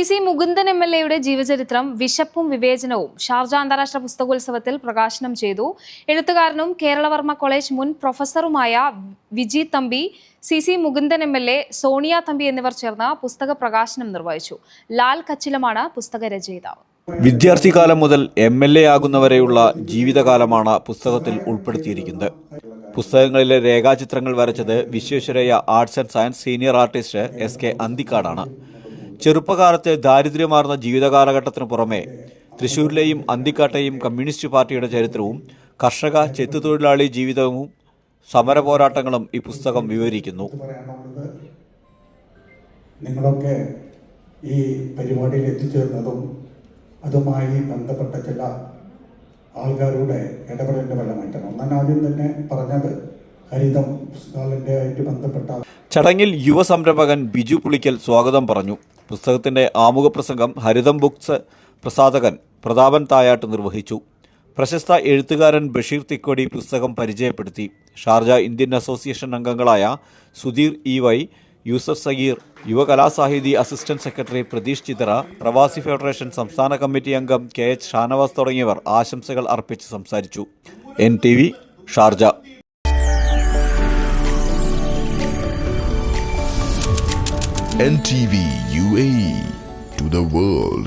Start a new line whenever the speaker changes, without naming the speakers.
C Mukundan MLA ജീവചരിത്രം വിശപ്പും വിവേചനവും ഷാർജ അന്താരാഷ്ട്ര പുസ്തകോത്സവത്തിൽ പ്രകാശനം ചെയ്തു. എഴുത്തുകാരനും കേരളവർമ്മ കോളേജ് മുൻ പ്രൊഫസറുമായ വിജി തമ്പി, സി മുകുന്ദൻ MLA, സോണിയ തമ്പി എന്നിവർ ചേർന്ന് പുസ്തക പ്രകാശനം നിർവഹിച്ചു. ലാൽ കച്ചിലമാണ് പുസ്തക രചയിതാവ്.
വിദ്യാർത്ഥികാലം മുതൽ MLA ആകുന്നവരെയുള്ള ജീവിതകാലമാണ് പുസ്തകത്തിൽ ഉൾപ്പെടുത്തിയിരിക്കുന്നത്. പുസ്തകങ്ങളിലെ രേഖാചിത്രങ്ങൾ വരച്ചത് Visvesvaraya arts and science senior artist SK അന്തിക്കാടാണ്. ചെറുപ്പകാലത്തെ ദാരിദ്ര്യമാർന്ന ജീവിതകാലഘട്ടത്തിനു പുറമെ തൃശൂരിലെയും അന്തിക്കാട്ടെയും കമ്മ്യൂണിസ്റ്റ് പാർട്ടിയുടെ ചരിത്രവും കർഷക ചെത്തുതൊഴിലാളി ജീവിതവും സമര പോരാട്ടങ്ങളും ഈ പുസ്തകം വിവരിക്കുന്നു.
നിങ്ങളൊക്കെ ഈ പരിപാടിയിൽ എത്തിച്ചേർന്നതും അതുമായി ബന്ധപ്പെട്ട ചില ആൾക്കാരുടെ ഇടപെടലിന്റെ ഫലമായിട്ടാണ്. ഒന്നാം ആദ്യം തന്നെ പറഞ്ഞത് ഹരിതം പുസ്തകാലന്റെ ആയിട്ട് ബന്ധപ്പെട്ട
ചടങ്ങിൽ യുവ സംരംഭകൻ ബിജു പുളിക്കൽ സ്വാഗതം പറഞ്ഞു. പുസ്തകത്തിന്റെ ആമുഖ പ്രസംഗം ഹരിതം ബുക്സ് പ്രസാധകൻ പ്രതാപൻ തായാട്ട് നിർവഹിച്ചു. പ്രശസ്ത എഴുത്തുകാരൻ ബഷീർ തിക്കോടി പുസ്തകം പരിചയപ്പെടുത്തി. ഷാർജ ഇന്ത്യൻ അസോസിയേഷൻ അംഗങ്ങളായ Sudheer EY, Yusuf Sageer, Yuvakalasahithi assistant secretary Pratheesh Chithra, Pravasi federation സംസ്ഥാന കമ്മിറ്റി അംഗം KH ഷാനവാസ് തുടങ്ങിയവർ ആശംസകൾ അർപ്പിച്ച് സംസാരിച്ചു. NTV, Sharjah.
NTV UAE to the world.